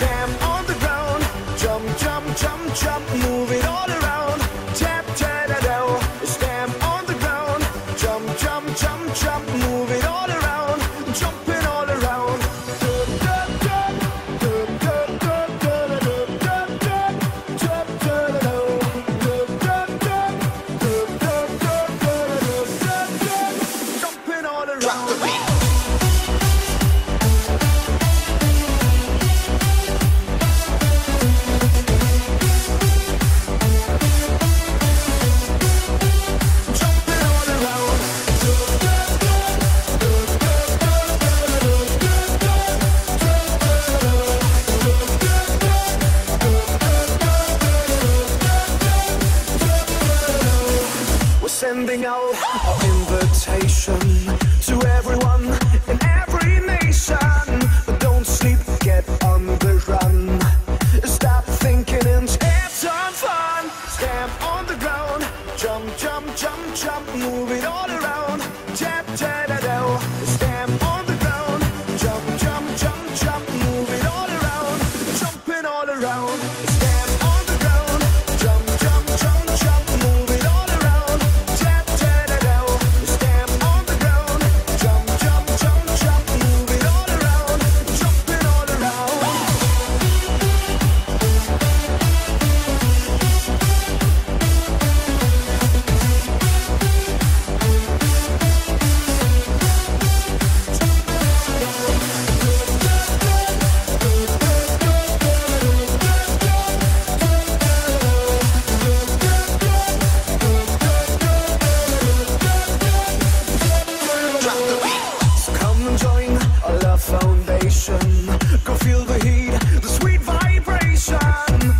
Stamp on the ground, jump, jump, jump, jump, move it all around. Tap, tap, da, da. Stamp on the ground, jump, jump, jump, jump, move it all around, jumping all around. Jumping all around. Drop the beat. Sending out our invitation to everyone in every nation. But don't sleep, get on the run. Stop thinking and have some fun. Stamp on the ground, jump, jump, jump, jump, move it all around. Tap, tap, da, da. Stamp on the ground, jump, jump, jump, jump, move it all around, jumping all around. Stamp on the ground, jump, jump, jump, jump, move it all around. Tap, tap, da, da. Stamp on the ground, jump, jump, jump, jump, move it all around, jumping all around. So come and join our love foundation. Go feel the heat, the sweet vibration.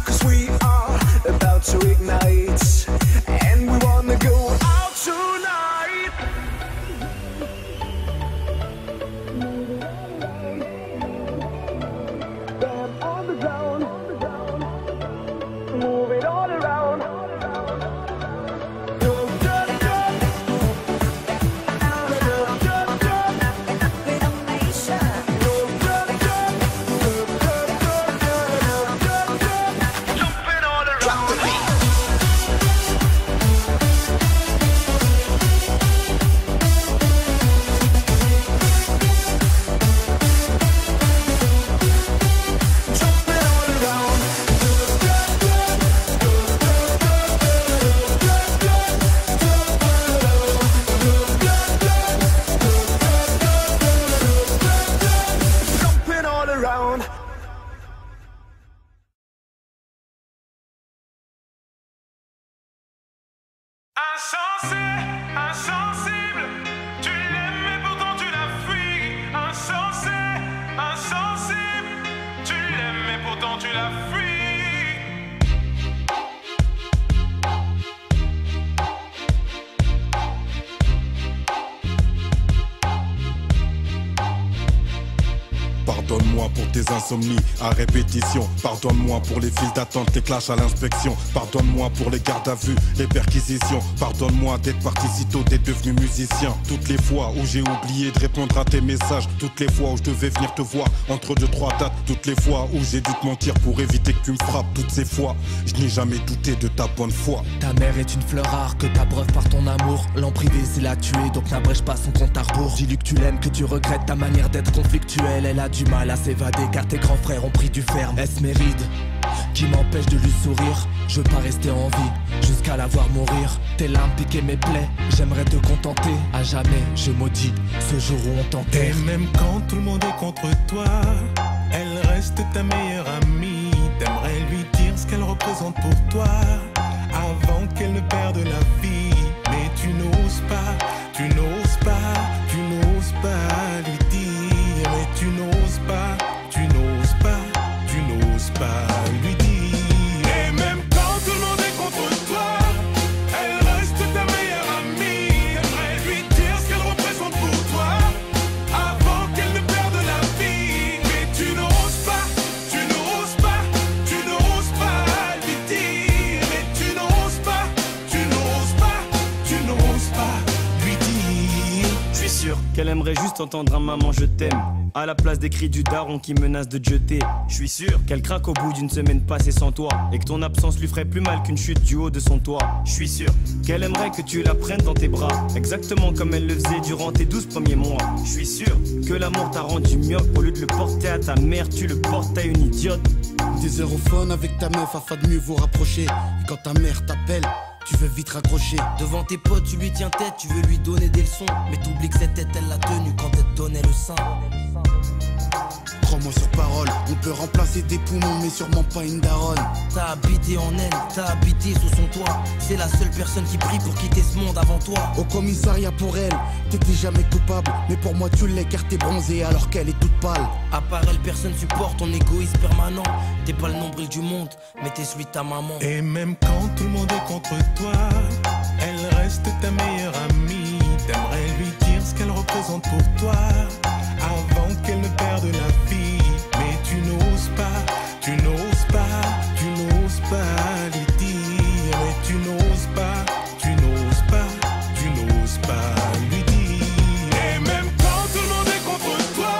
Cause we are about to ignite, and we wanna go out tonight. Stamp on the ground, move it all around. Jumping all around. Insensé, insensible, tu l'aimes mais pourtant tu la fuis. Insensé, insensible, tu l'aimes mais pourtant tu la fuis. Pardonne-moi pour tes insomnies à répétition. Pardonne-moi pour les files d'attente, les clashs à l'inspection. Pardonne-moi pour les gardes à vue, les perquisitions. Pardonne-moi d'être parti si tôt, d'être devenu musicien. Toutes les fois où j'ai oublié de répondre à tes messages. Toutes les fois où je devais venir te voir entre 2-3 dates. Toutes les fois où j'ai dû te mentir pour éviter que tu me frappes. Toutes ces fois, je n'ai jamais douté de ta bonne foi. Ta mère est une fleur rare que t'abreuves par ton amour. L'emprise l'a tué, donc n'abrège pas son compte à rebours. Dis-lui que tu l'aimes, que tu regrettes ta manière d'être conflictuelle. Elle a du mal à s'évader car tes grands frères ont pris du ferme. Est-ce mes rides qui m'empêchent de lui sourire? Je veux pas rester en vie jusqu'à la voir mourir. Tes larmes piquaient mes plaies, j'aimerais te contenter. À jamais je maudis ce jour où on t'enterre. Et même quand tout le monde est contre toi, elle reste ta meilleure amie. T'aimerais lui dire ce qu'elle représente pour toi avant qu'elle ne perde la vie. Mais tu n'oses pas, tu n'oses pas, tu n'oses pas lui dire. Mais tu n'oses pas, tu n'oses pas, tu n'oses pas lui dire. Et même quand tout le monde est contre toi, elle reste ta meilleure amie. T'aimerais lui dire ce qu'elle représente pour toi avant qu'elle ne perde la vie. Mais tu n'oses pas, tu n'oses pas, tu n'oses pas lui dire. Mais tu n'oses pas, tu n'oses pas, tu n'oses pas lui dire. Je suis sûr qu'elle aime J'aimerais juste entendre un maman je t'aime à la place des cris du daron qui menace de te jeter. Je suis sûr qu'elle craque au bout d'une semaine passée sans toi et que ton absence lui ferait plus mal qu'une chute du haut de son toit. Je suis sûr qu'elle aimerait que tu la prennes dans tes bras, exactement comme elle le faisait durant tes 12 premiers mois. Je suis sûr que l'amour t'a rendu myope. Au lieu de le porter à ta mère, tu le portes à une idiote. Des aérophones avec ta meuf afin de mieux vous rapprocher. Et quand ta mère t'appelle, tu veux vite raccrocher. Devant tes potes, tu lui tiens tête, tu veux lui donner des leçons. Mais t'oublies que cette tête, elle l'a tenue quand elle te donnait le sein. Crois-moi sur parole, on peut remplacer des poumons, mais sûrement pas une daronne. T'as habité en elle, t'as habité sous son toit. C'est la seule personne qui prie pour quitter ce monde avant toi. Au commissariat pour elle, t'étais jamais coupable. Mais pour moi tu l'es car t'es bronzée alors qu'elle est toute pâle. À part elle, personne supporte ton égoïsme permanent. T'es pas le nombril du monde, mais t'es celui de ta maman. Et même quand tout le monde est contre toi, elle reste ta meilleure amie. T'aimerais lui dire ce qu'elle représente pour toi avant qu'elle ne perde la vie. Mais tu n'oses pas, tu n'oses pas, tu n'oses pas lui dire. Mais tu n'oses pas, tu n'oses pas, tu n'oses pas lui dire. Et même quand tout le monde est contre toi,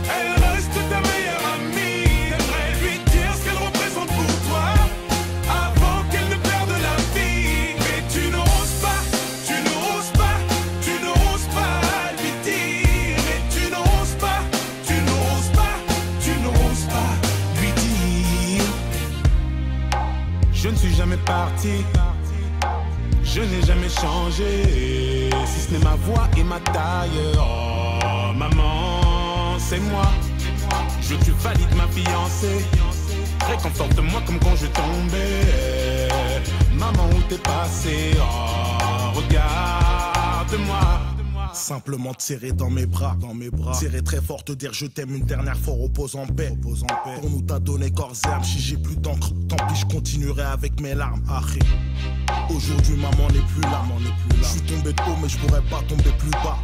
elle reste ta meilleure amie. T'aimerais lui dire ce qu'elle représente pour toi avant qu'elle ne perde la vie. Mais tu n'oses pas, tu n'oses pas, tu n'oses pas lui dire. Mais tu n'oses pas, tu n'oses pas, tu n'oses pas lui dire. Je ne suis jamais parti, je n'ai jamais changé, si ce n'est ma voix et ma taille. Oh maman, c'est moi. Je tu valides ma fiancée. Réconforte-moi comme quand je tombais. Maman, où t'es passé? Oh, regarde-moi. Simplement te serrer dans mes bras, serrer très fort, te dire je t'aime une dernière fois, repose en paix. Pour nous t'as donné corps et âme, si j'ai plus d'encre, tant pis je continuerai avec mes larmes. Arrête. Aujourd'hui maman n'est plus là, je suis tombé de haut mais je pourrais pas tomber plus bas.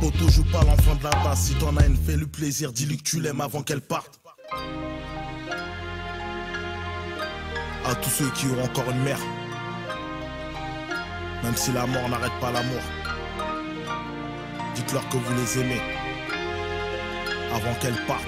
Poto joue pas l'enfant de la tasse, si t'en as une fais-lui plaisir, dis-lui que tu l'aimes avant qu'elle parte. À tous ceux qui auront encore une mère, même si la mort n'arrête pas l'amour, dites-leur que vous les aimez avant qu'elles partent.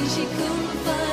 She couldn't find